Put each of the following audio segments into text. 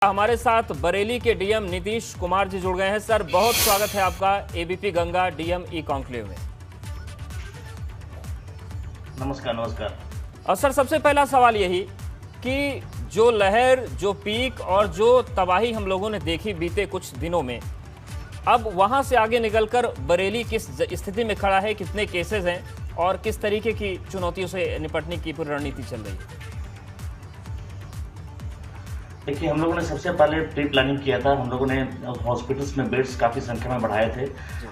हमारे साथ बरेली के डीएम नीतीश कुमार जी जुड़ गए हैं। सर, बहुत स्वागत है आपका ABP Ganga DM e conclave में। नमस्कार नमस्कार। और सर, सबसे पहला सवाल यही कि जो लहर, जो पीक और जो तबाही हम लोगों ने देखी बीते कुछ दिनों में, अब वहां से आगे निकलकर बरेली किस स्थिति में खड़ा है, कितने केसेस हैं और किस तरीके की चुनौतियों से निपटने की पूरी रणनीति चल रही है? देखिए, हम लोगों ने सबसे पहले प्री प्लानिंग किया था। हम लोगों ने हॉस्पिटल्स में बेड्स काफ़ी संख्या में बढ़ाए थे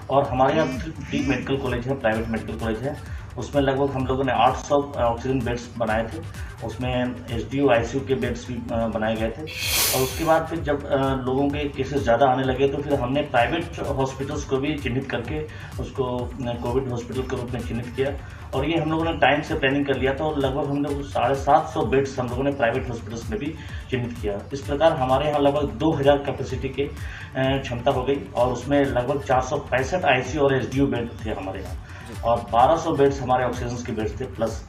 और हमारे यहाँ 3 मेडिकल कॉलेज है, प्राइवेट मेडिकल कॉलेज है। उसमें लगभग हम लोगों ने 800 ऑक्सीजन बेड्स बनाए थे। उसमें एचडीयू आईसीयू के बेड्स भी बनाए गए थे। और उसके बाद फिर जब लोगों के केसेस ज़्यादा आने लगे तो फिर हमने प्राइवेट हॉस्पिटल्स को भी चिन्हित करके उसको कोविड हॉस्पिटल के रूप में चिन्हित किया। और ये हम लोगों ने टाइम से प्लानिंग कर लिया था और लगभग हम लोग 750 बेड्स हम लोगों ने प्राइवेट हॉस्पिटल्स में भी चिन्हित किया। इस प्रकार हमारे यहाँ लगभग 2000 कैपेसिटी के क्षमता हो गई और उसमें लगभग 465 आईसीयू और एचडीयू बेड थे हमारे यहाँ और 1200 बेड्स हमारे ऑक्सीजन के बेड्स थे प्लस।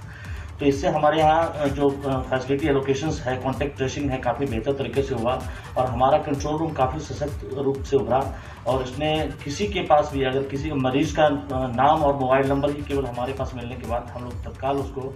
तो इससे हमारे यहाँ जो फैसिलिटी एलोकेशंस है, कॉन्टैक्ट ट्रेसिंग है, काफ़ी बेहतर तरीके से हुआ और हमारा कंट्रोल रूम काफ़ी सशक्त रूप से उभरा। और इसमें किसी के पास भी अगर किसी मरीज का नाम और मोबाइल नंबर ही केवल हमारे पास मिलने के बाद हम लोग तत्काल उसको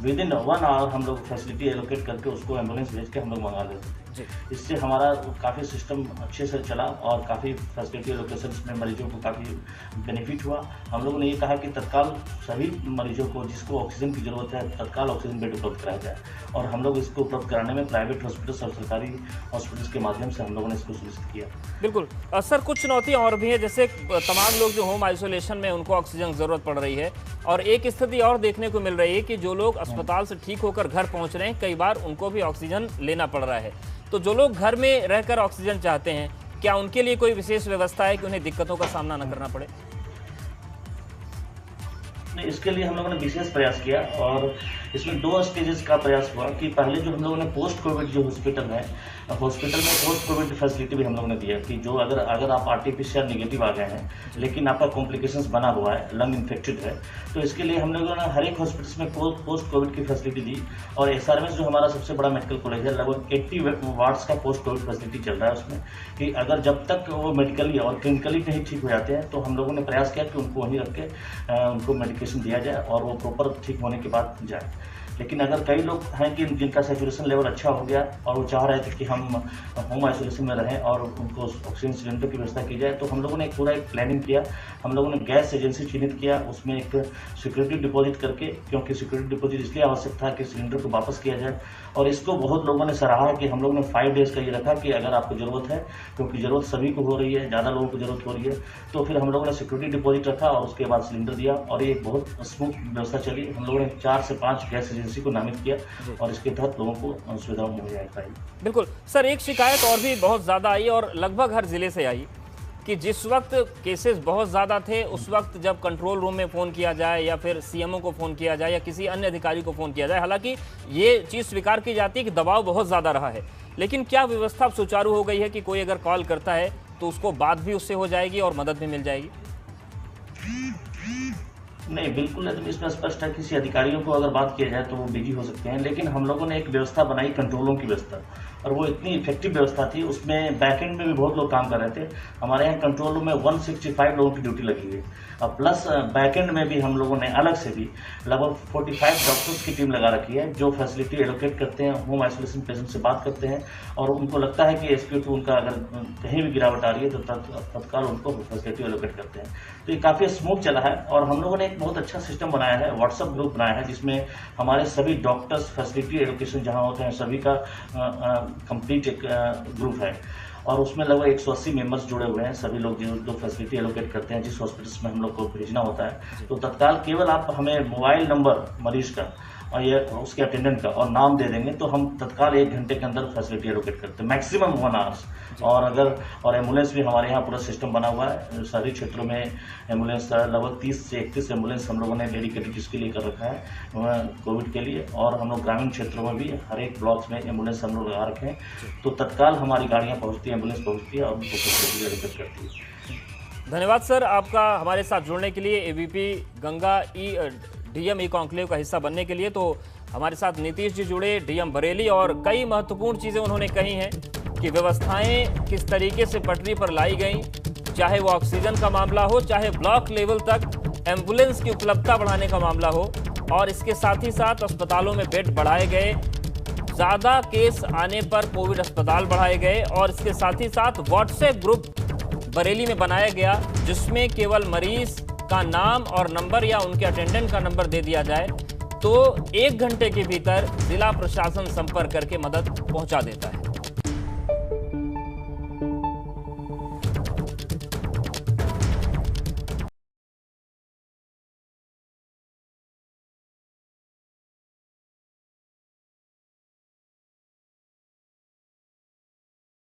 विदिन 1 आवर हम लोग फैसिलिटी एलोकेट करके उसको एम्बुलेंस भेज के हम लोग मंगा लेते हैं। इससे हमारा काफ़ी सिस्टम अच्छे से चला और काफ़ी फैसिलिटी एलोकेशंस में मरीजों को काफ़ी बेनिफिट हुआ। हम लोगों ने ये कहा कि तत्काल सभी मरीजों को जिसको ऑक्सीजन की ज़रूरत है तत्काल ऑक्सीजन बेड उपलब्ध कराया जाए और हम लोग इसको उपलब्ध कराने में प्राइवेट हॉस्पिटल्स और सरकारी हॉस्पिटल्स के माध्यम से हम लोगों ने इसको सुनिश्चित किया। बिल्कुल सर, कुछ चुनौतियां और भी हैं, जैसे तमाम लोग जो होम आइसोलेशन में उनको ऑक्सीजन की ज़रूरत पड़ रही है और एक स्थिति और देखने को मिल रही है कि जो लोग अस्पताल से ठीक होकर घर पहुंच रहे हैं, कई बार उनको भी ऑक्सीजन लेना पड़ रहा है। तो जो लोग घर में रहकर ऑक्सीजन चाहते हैं, क्या उनके लिए कोई विशेष व्यवस्था है कि उन्हें दिक्कतों का सामना न करना पड़े? इसके लिए हम लोगों ने विशेष प्रयास किया और इसमें 2 स्टेजेस का प्रयास हुआ कि पहले जो हम लोगों ने पोस्ट कोविड जो हॉस्पिटल है, हॉस्पिटल में पोस्ट कोविड फैसिलिटी भी हम लोगों ने दिया कि जो अगर आप आरटीपीसीआर नेगेटिव आ गए हैं लेकिन आपका कॉम्प्लिकेशंस बना हुआ है, लंग इन्फेक्टेड है, तो इसके लिए हम लोगों ने हर एक हॉस्पिटल्स में पोस्ट कोविड की फैसिलिटी दी। और एसआरएमएस जो हमारा सबसे बड़ा मेडिकल कॉलेज है, लगभग 80 वार्ड्स का पोस्ट कोविड फैसिलिटी चल रहा है उसमें कि अगर जब तक वो मेडिकली और क्लिनिकली नहीं ठीक हो जाते हैं तो हम लोगों ने प्रयास किया कि उनको वहीं रख के उनको मेडिकेशन दिया जाए और वो प्रॉपर ठीक होने के बाद जाए। लेकिन अगर कई लोग हैं कि जिनका सैचुरेशन लेवल अच्छा हो गया और वो चाह रहे थे कि हम होम आइसोलेशन में रहें और उनको ऑक्सीजन सिलेंडर की व्यवस्था की जाए, तो हम लोगों ने पूरा एक प्लानिंग किया। हम लोगों ने गैस एजेंसी चिन्हित किया, उसमें एक सिक्योरिटी डिपॉजिट करके, क्योंकि सिक्योरिटी डिपॉजिट इसलिए आवश्यक था कि सिलेंडर को वापस किया जाए। और इसको बहुत लोगों ने सराहा कि हम लोगों ने 5 डेज़ का ये रखा कि अगर आपको ज़रूरत है, क्योंकि ज़रूरत सभी को हो रही है, ज़्यादा लोगों को ज़रूरत हो रही है, तो फिर हम लोगों ने सिक्योरिटी डिपॉजिट रखा और उसके बाद सिलेंडर दिया और ये बहुत स्मूथ व्यवस्था चली। हम लोगों ने 4 से 5 गैस एजेंसी को नामित किया और इसके तहत लोगों को सुविधा मुहैया कराई। बिल्कुल सर, एक शिकायत और भी बहुत ज़्यादा आई और लगभग हर जिले से आई कि जिस वक्त केसेस बहुत ज़्यादा थे उस वक्त जब कंट्रोल रूम में फ़ोन किया जाए या फिर सीएमओ को फ़ोन किया जाए या किसी अन्य अधिकारी को फ़ोन किया जाए, हालांकि ये चीज़ स्वीकार की जाती है कि दबाव बहुत ज़्यादा रहा है, लेकिन क्या व्यवस्था सुचारू हो गई है कि कोई अगर कॉल करता है तो उसको बात भी उससे हो जाएगी और मदद भी मिल जाएगी? नहीं, बिल्कुल एकदम इसमें स्पष्ट है। किसी अधिकारियों को अगर बात किया जाए तो वो बिजी हो सकते हैं, लेकिन हम लोगों ने एक व्यवस्था बनाई कंट्रोल रूम की व्यवस्था और वो इतनी इफेक्टिव व्यवस्था थी। उसमें बैकएंड में भी बहुत लोग काम कर रहे थे। हमारे यहाँ कंट्रोल रूम में 165 लोगों की ड्यूटी लगी हुई है और प्लस बैकएंड में भी हम लोगों ने अलग से भी लगभग 45 डॉक्टर्स की टीम लगा रखी है जो फैसिलिटी एलोकेट करते हैं, होम आइसोलेशन पेशेंट से बात करते हैं और उनको लगता है कि SpO2 उनका अगर कहीं भी गिरावट आ रही है तो तत्काल उनको फैसिलिटी एलोकेट करते हैं। तो ये काफ़ी स्मूथ चला है और हम लोगों ने एक बहुत अच्छा सिस्टम बनाया है, व्हाट्सएप ग्रुप बनाया है जिसमें हमारे सभी डॉक्टर्स फैसिलिटी एलोकेशन जहाँ होते हैं सभी का कंप्लीट एक ग्रुप है और उसमें लगभग 180 मेंबर्स जुड़े हुए हैं। सभी लोग जो फैसिलिटी एलोकेट करते हैं जिस हॉस्पिटल्स में हम लोग को भेजना होता है, तो तत्काल केवल आप हमें मोबाइल नंबर मरीज का और ये उसके अटेंडेंट का और नाम दे देंगे तो हम तत्काल 1 घंटे के अंदर फैसिलिटी एलोकेट करते हैं, मैक्सिमम 1 आवर्स। और एम्बुलेंस भी हमारे यहाँ पूरा सिस्टम बना हुआ है। शहरी क्षेत्रों में एम्बुलेंस लगभग 30 से 31 एम्बुलेंस हम लोगों ने डेडिकेटेड इसके लिए कर रखा है कोविड के लिए और हम लोग ग्रामीण क्षेत्रों में भी हर एक ब्लॉक में एम्बुलेंस हम लोग लगा रखे हैं, तो तत्काल हमारी गाड़ियाँ पहुँचती हैं, एम्बुलेंस पहुँचती है और उनको फैसिलिटी एलोकेट करती है। धन्यवाद सर आपका हमारे साथ जुड़ने के लिए, ABP Ganga DM e conclave का हिस्सा बनने के लिए। तो हमारे साथ नीतीश जी जुड़े, डीएम बरेली, और कई महत्वपूर्ण चीज़ें उन्होंने कही हैं। कि व्यवस्थाएं किस तरीके से पटरी पर लाई गई, चाहे वो ऑक्सीजन का मामला हो, चाहे ब्लॉक लेवल तक एम्बुलेंस की उपलब्धता बढ़ाने का मामला हो, और इसके साथ ही साथ अस्पतालों में बेड बढ़ाए गए, ज़्यादा केस आने पर कोविड अस्पताल बढ़ाए गए, और इसके साथ ही साथ व्हाट्सएप ग्रुप बरेली में बनाया गया जिसमें केवल मरीज का नाम और नंबर या उनके अटेंडेंट का नंबर दे दिया जाए तो 1 घंटे के भीतर जिला प्रशासन संपर्क करके मदद पहुंचा देता है।